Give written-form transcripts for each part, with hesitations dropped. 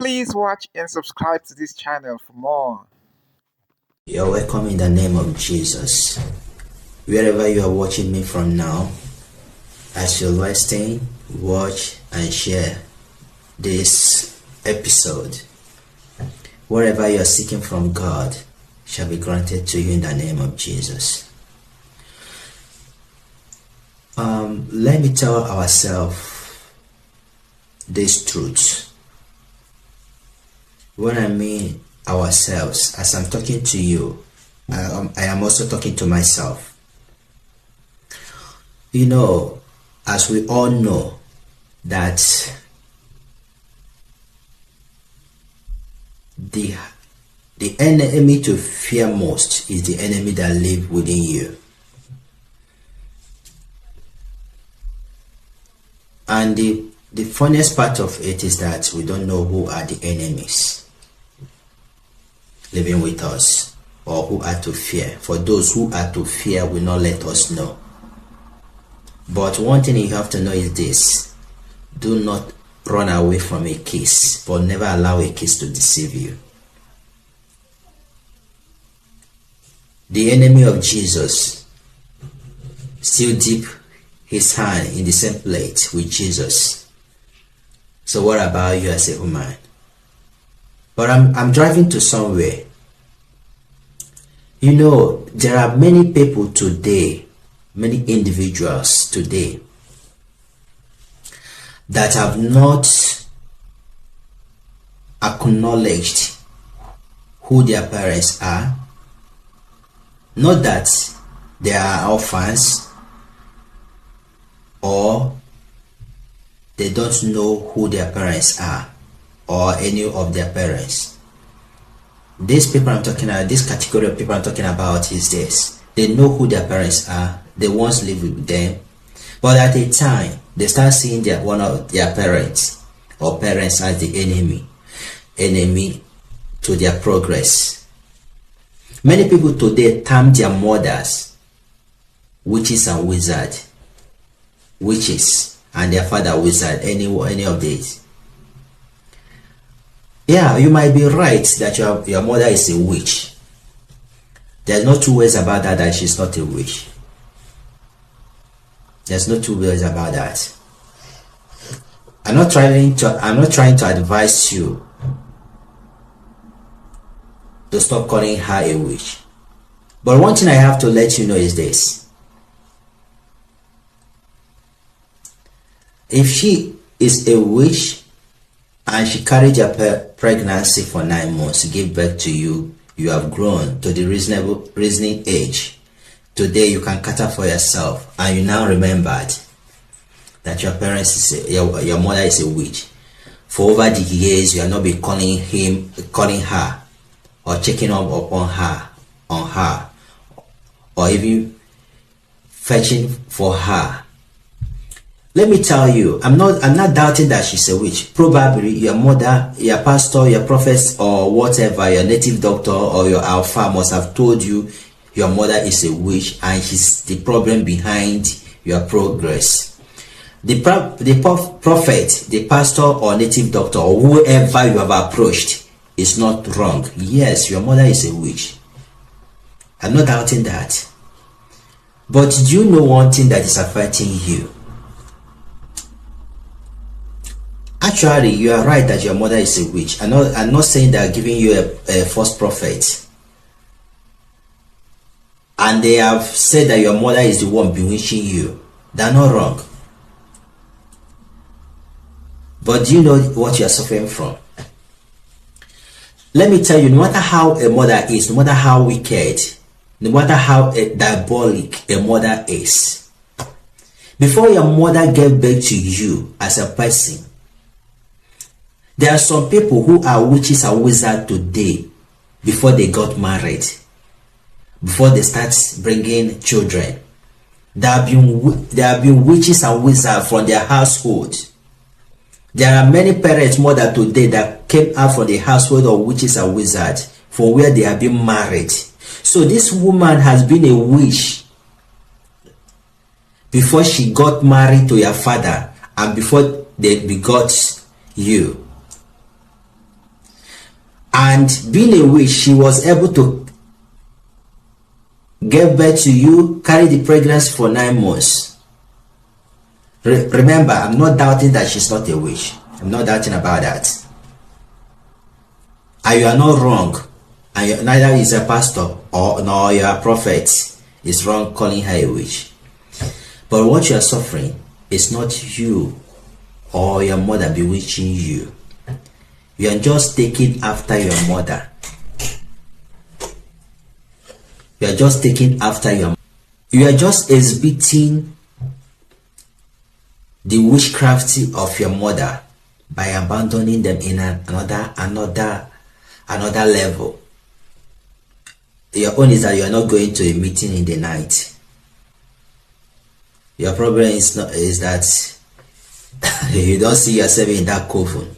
Please watch and subscribe to this channel for more. You're welcome in the name of Jesus. Wherever you are watching me from now, as you listen, watch and share this episode, wherever you are seeking from God shall be granted to you in the name of Jesus. Let me tell ourselves this truth. When I mean ourselves, as I'm talking to you, I am also talking to myself. You know, as we all know, that the enemy to fear most is the enemy that lives within you. And the funniest part of it is that we don't know who are the enemies living with us, or who are to fear. For those who are to fear will not let us know. But one thing you have to know is this: do not run away from a kiss, but never allow a kiss to deceive you. The enemy of Jesus still dip his hand in the same plate with Jesus. So what about you as a human? But I'm driving to somewhere. You know, there are many people today, many individuals today, that have not acknowledged who their parents are. Not that they are orphans, or they don't know who their parents are, or any of their parents. These people I'm talking about, this category of people I'm talking about is this: they know who their parents are, they once lived with them, but at a time they start seeing one of their parents or parents as the enemy to their progress. Many people today term their mothers witches and wizards, and their father wizard, any of these. Yeah, you might be right that your mother is a witch. There's no two ways about that she's not a witch. There's no two ways about that. I'm not trying to advise you to stop calling her a witch. But one thing I have to let you know is this: if she is a witch and she carried your pregnancy for 9 months to give birth to you, you have grown to the reasoning age. Today you can cater for yourself, and you now remembered that your your mother is a witch. For over the years, you have not been calling her, or checking up on her, or even fetching for her. Let me tell you, I'm not doubting that she's a witch. Probably your mother, your pastor, your prophet, or whatever, your native doctor or your alpha must have told you your mother is a witch and she's the problem behind your progress. The prophet, the pastor or native doctor, or whoever you have approached is not wrong. Yes, your mother is a witch. I'm not doubting that. But do you know one thing that is affecting you? Actually, you are right that your mother is a witch. I'm not saying they're giving you a false prophet. And they have said that your mother is the one bewitching you. They're not wrong. But do you know what you are suffering from? Let me tell you, no matter how a mother is, no matter how wicked, no matter how diabolic a mother is, before your mother gave birth to you as a person, there are some people who are witches and wizards today before they got married, before they start bringing children. There have been witches and wizards from their household. There are many parents, mother today, that came out from the household of witches and wizards from where they have been married. So this woman has been a witch before she got married to your father and before they begot you. And being a witch, she was able to give birth to you, carry the pregnancy for 9 months. Remember, I'm not doubting that she's not a witch. I'm not doubting about that. And you are not wrong. And neither is a pastor nor you are a prophet is wrong calling her a witch. But what you are suffering is not you or your mother bewitching you. You are just taking after your mother. You are just taking after your. You are just exhibiting the witchcraft of your mother by abandoning them in another level. Your own is that you are not going to a meeting in the night. Your problem is that you don't see yourself in that coven.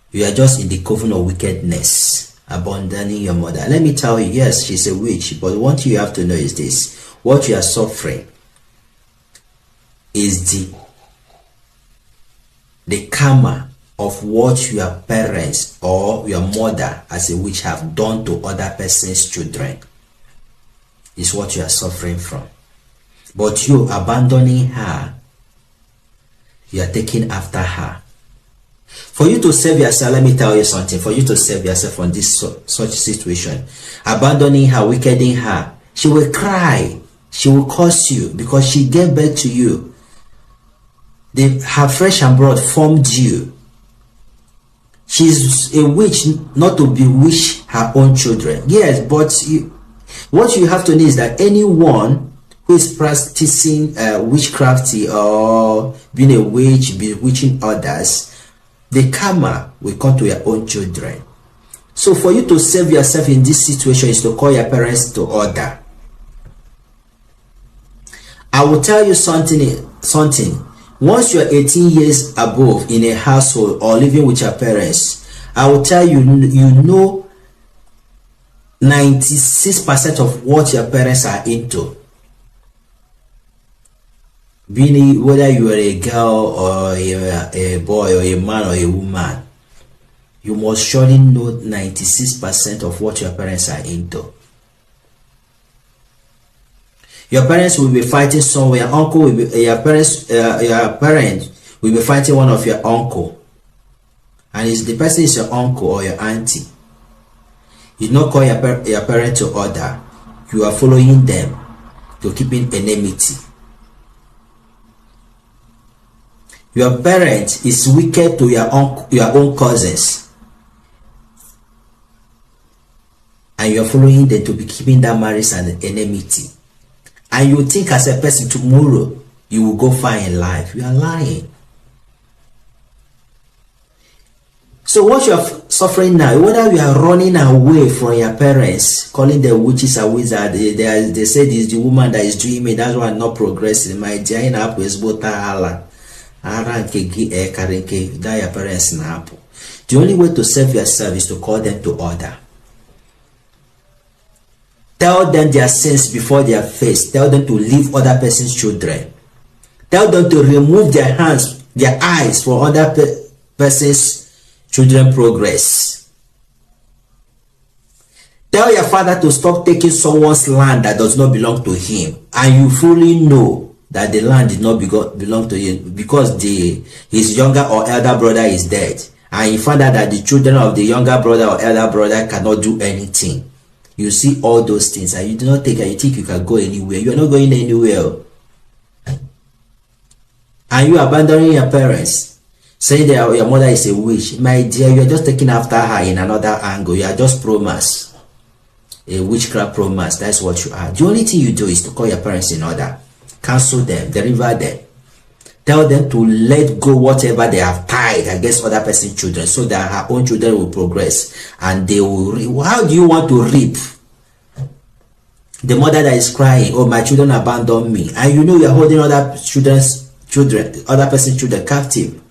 You are just in the coven of wickedness, abandoning your mother. Let me tell you, yes, she's a witch, but what you have to know is this: what you are suffering is the karma of what your parents or your mother as a witch have done to other person's children. Is what you are suffering from. But you abandoning her, you are taking after her. For you to save yourself, let me tell you something. For you to save yourself from this such situation, abandoning her, wickeding her, she will cry, she will curse you because she gave birth to you. Her flesh and blood formed you. She's a witch not to bewitch her own children. Yes, but what you have to know is that anyone who is practicing witchcraft or being a witch, bewitching others, the karma will come to your own children. So for you to save yourself in this situation is to call your parents to order. I will tell you something. Once you are 18 years above in a household or living with your parents, I will tell you, you know 96% of what your parents are into. Being whether you are a girl or a boy or a man or a woman, you must surely know 96% of what your parents are into. Your parents will be fighting somewhere. Your uncle will be your parent will be fighting one of your uncle, and if the person is your uncle or your auntie, you not call your parent to order. You are following them to keeping enmity. Your parent is wicked to your own cousins, and you are following them to be keeping that marriage and enmity. And you think as a person tomorrow you will go far in life. You are lying. So what you are suffering now, whether you are running away from your parents, calling them witches or wizards, they say this is the woman that is doing me, that's why I'm not progressing. My dear, in Apple is hala. That your parents in Apple. The only way to save yourself is to call them to order. Tell them their sins before their face. Tell them to leave other person's children. Tell them to remove their hands, their eyes from other person's children progress. Tell your father to stop taking someone's land that does not belong to him. And you fully know that the land did not belong to him because his younger or elder brother is dead. And you find out that the children of the younger brother or elder brother cannot do anything. You see all those things and you do not take it. You think you can go anywhere. You are not going anywhere. And you abandoning your parents, saying that your mother is a witch. My dear, you are just taking after her in another angle. You are just pro-mass. A witchcraft pro-mass. That's what you are. The only thing you do is to call your parents in order. Cancel them. Deliver them. Tell them to let go whatever they have tied against other person's children so that her own children will progress and they will reap. How do you want to reap? The mother that is crying, oh, my children abandoned me. And you know you are holding other person's children captive.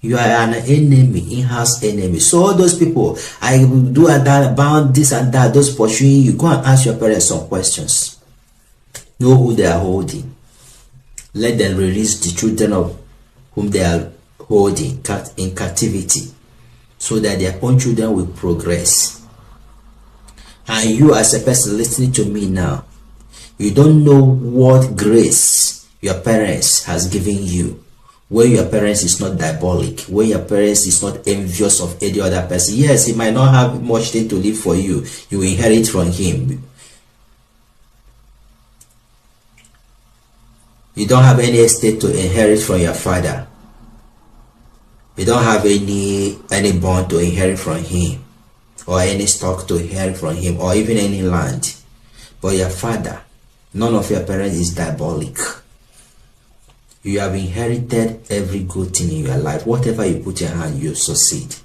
You are an enemy, in-house enemy. So all those people, I will do that about this and that, those pursuing you, go and ask your parents some questions. Know who they are holding. Let them release the children of whom they are holding in captivity. so that their own children will progress. And you, as a person listening to me now, you don't know what grace your parents has given you, where your parents is not diabolic, where your parents is not envious of any other person. Yes, he might not have much thing to live for you. You inherit from him. You don't have any estate to inherit from your father. You don't have any bond to inherit from him, or any stock to inherit from him, or even any land. But your father, none of your parents is diabolic. You have inherited every good thing in your life. Whatever you put your hand, you succeed.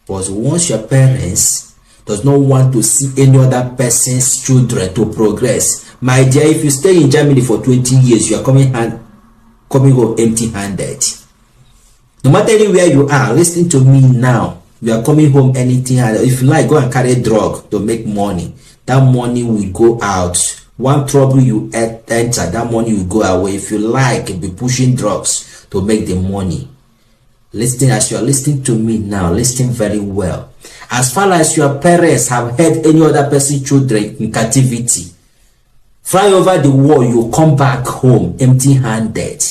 But once your parents does not want to see any other person's children to progress, my dear, if you stay in Germany for 20 years, you are coming home empty-handed. No matter anywhere you are, listen to me now. You are coming home empty-handed. If you like, go and carry drug to make money. That money will go out. One trouble you enter, that money will go away. If you like, be pushing drugs to make the money. Listen, as you are listening to me now, listen very well. As far as your parents have had any other person's children in captivity, fly over the wall, you come back home empty-handed.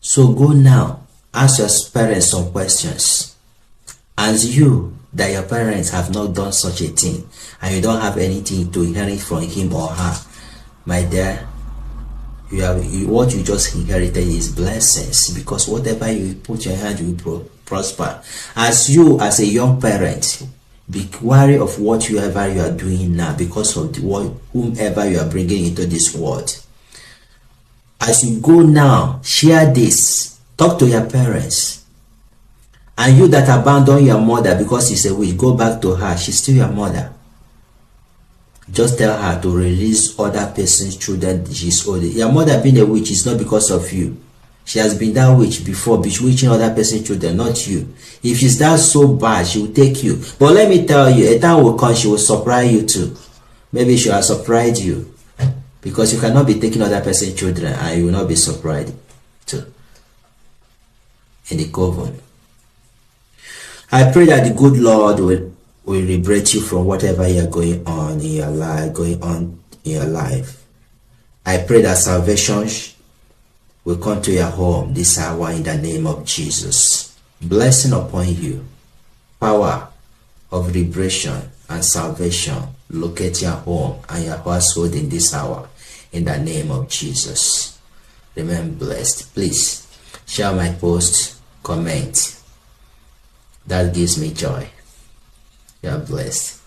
So go now, ask your parents some questions. As you, that your parents have not done such a thing, and you don't have anything to inherit from him or her, my dear, what you just inherited is blessings, because whatever you put your hand, you will prosper. As you, as a young parent, be wary of whatever you are doing now, because of whomever you are bringing into this world. As you go now, share this, talk to your parents. And you that abandon your mother because she's a witch, go back to her. She's still your mother. Just tell her to release other person's children she's older. Your mother being a witch is not because of you. She has been that witch before, bewitching other person's children, not you. If she's that so bad, she will take you. But let me tell you, a time will come, she will surprise you too. Maybe she will surprise you. Because you cannot be taking other person's children and you will not be surprised too. In the coven. I pray that the good Lord will liberate you from whatever you are going on in your life. I pray that salvation will come to your home this hour in the name of Jesus. Blessing upon you. Power of liberation and salvation locate your home and your household in this hour in the name of Jesus. Remain blessed. Please share my post, comment. That gives me joy. You are blessed.